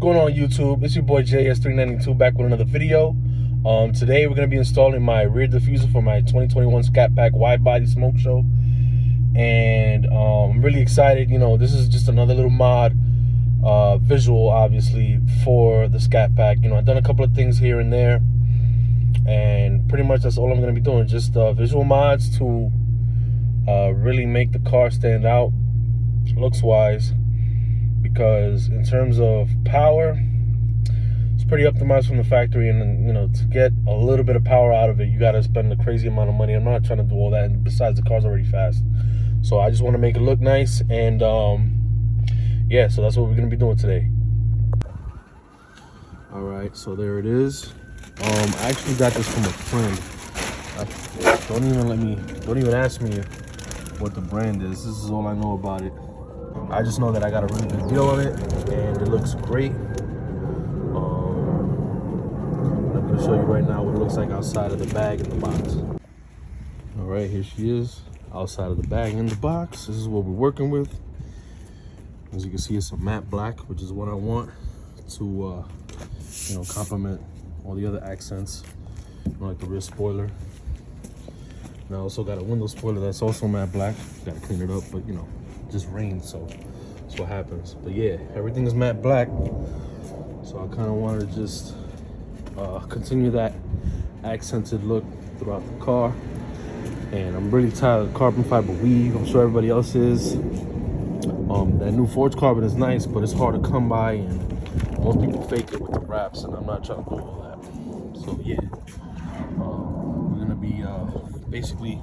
going on YouTube? It's your boy JS392 back with another video. Today we're going to be installing my rear diffuser for my 2021 scatpack widebody smoke show. And I'm really excited. You know, this is just another little mod, visual obviously, for the scatpack. You know, I've done a couple of things here and there, and pretty much that's all I'm going to be doing. Just visual mods to really make the car stand out looks wise. Because in terms of power, it's pretty optimized from the factory, and you know, to get a little bit of power out of it, you got to spend a crazy amount of money. I'm not trying to do all that, and besides, the car's already fast, so I just want to make it look nice. And yeah, so that's what we're gonna be doing today. All right, so there it is. I actually got this from a friend. Don't even ask me what the brand is. This is all I know about it. I just know that I got a really good deal on it, and it looks great. I'm going to show you right now what it looks like outside of the bag in the box. All right, here she is, outside of the bag in the box. This is what we're working with. As you can see, it's a matte black, which is what I want to, you know, complement all the other accents, you know, like the rear spoiler. And I also got a window spoiler that's also matte black. Got to clean it up, but you know, just rained, so that's what happens. But yeah, everything is matte black, so I kind of wanted to just continue that accented look throughout the car. And I'm really tired of the carbon fiber weave. I'm sure everybody else is. That new forged carbon is nice, but it's hard to come by, and most people fake it with the wraps, and I'm not trying to do all that. So yeah, we're gonna be basically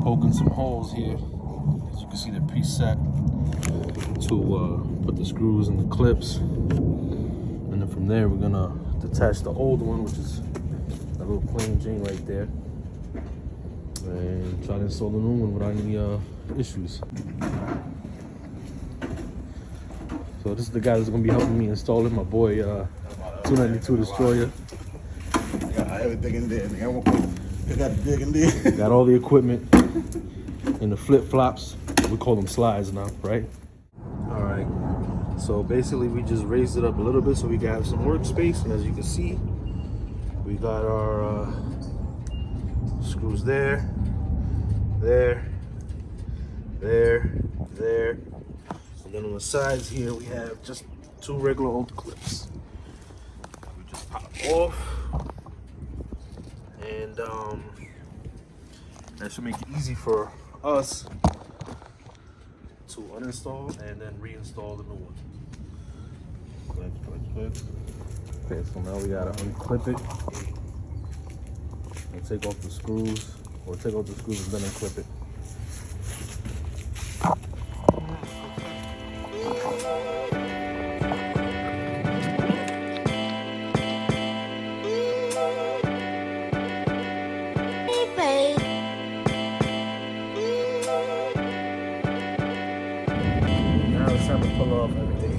poking some holes here. As you can see, they're preset to put the screws and the clips, and then from there we're gonna detach the old one, which is that little plain Jane right there, and try to install the new one without any issues. So this is the guy that's gonna be helping me install it, my boy 292 Destroyer. I got everything in there. I got the dig in there. Got all the equipment and the flip-flops. We call them slides now, right? All right, so basically we just raised it up a little bit so we can have some workspace. And as you can see, we got our screws there, there, and then on the sides here we have just two regular old clips. We just pop off, and that should make it easy for us to uninstall and then reinstall the new one. Click. Okay, so now we gotta unclip it and take off the screws, or take off the screws and then unclip it. Now it's time to pull off everything.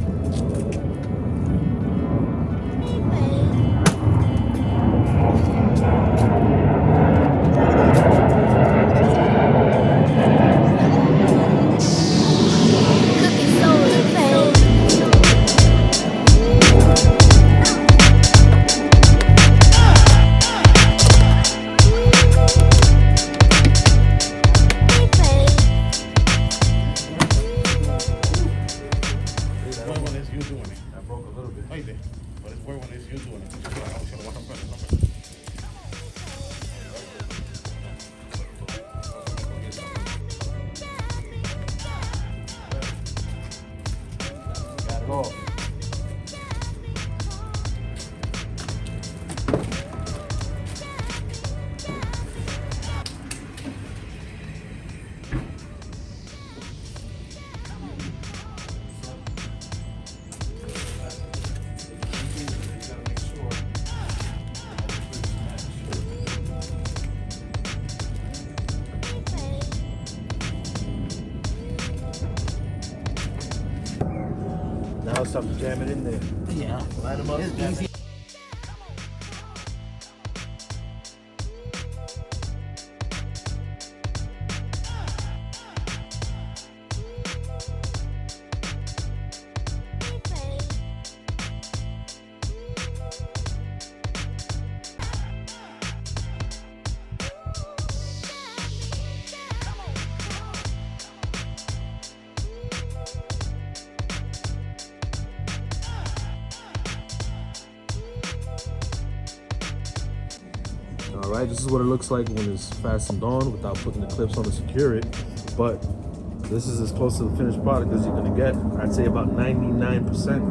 Now it's time to jam it in there. Yeah. Line them up. It's easy. All right, this is what it looks like when it's fastened on without putting the clips on to secure it. But this is as close to the finished product as you're gonna get. I'd say about 99%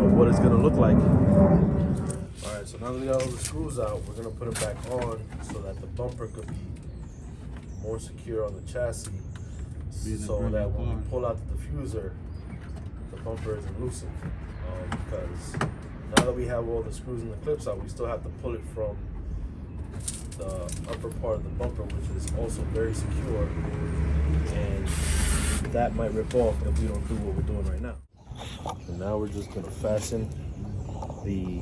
of what it's gonna look like. All right, so now that we got all the screws out, we're gonna put it back on so that the bumper could be more secure on the chassis, so that when we pull out the diffuser, the bumper isn't loosened. Because now that we have all the screws and the clips out, we still have to pull it from the upper part of the bumper, which is also very secure, and that might rip off if we don't do what we're doing right now. And now we're just gonna fasten the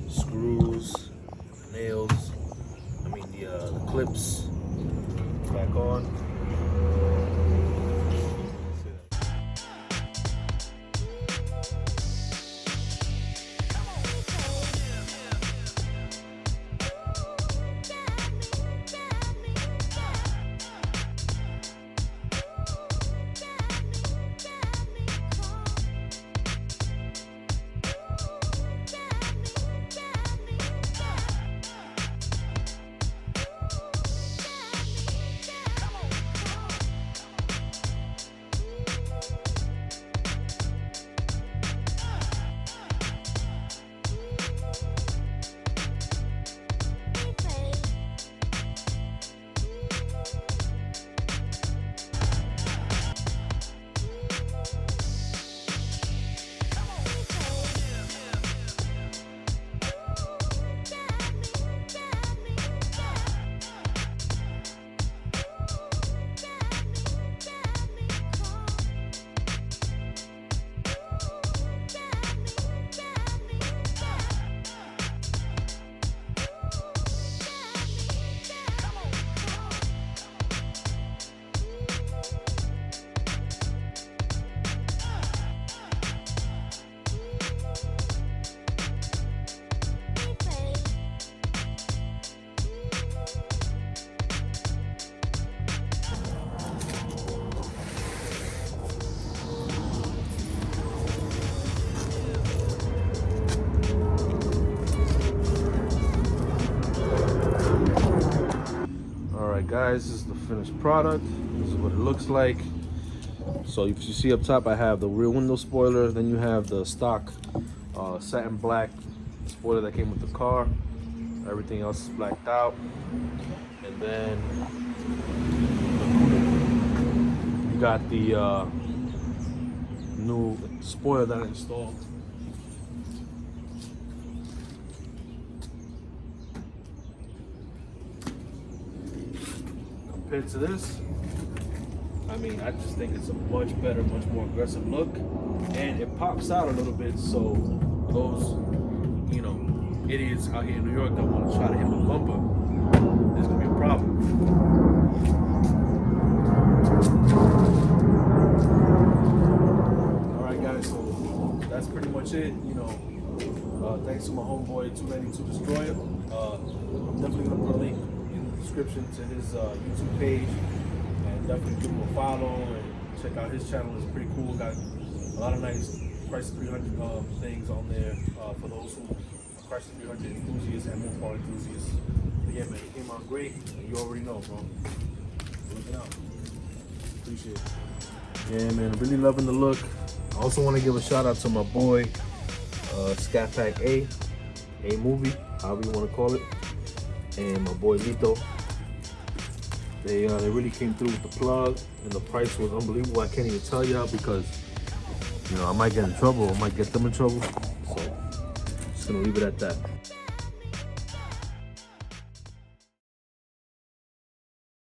screws, nails, the clips back on. Guys, this is the finished product. This is what it looks like. So if you see up top, I have the rear window spoiler, then you have the stock satin black spoiler that came with the car. Everything else is blacked out, and then you got the new spoiler that I installed. Compared to this, I just think it's a much better, much more aggressive look, and it pops out a little bit, so those, idiots out here in New York that want to try to hit my bumper, there's gonna be a problem. All right, guys, so that's pretty much it. Thanks to my homeboy 292 Destroyer. I'm definitely gonna put a link in the description to his YouTube page, and definitely give him a follow and check out his channel. It's pretty cool. Got a lot of nice Chrysler 300 things on there for those who are Chrysler 300 enthusiasts and Mopar enthusiasts. But yeah, man, it came out great, and you already know, bro. Looking out. Appreciate it. Yeah, man, really loving the look. I also want to give a shout out to my boy Scatpack A movie, however you want to call it, and my boy Lito. They really came through with the plug, and the price was unbelievable. I can't even tell y'all because I might get in trouble, I might get them in trouble. So just gonna leave it at that.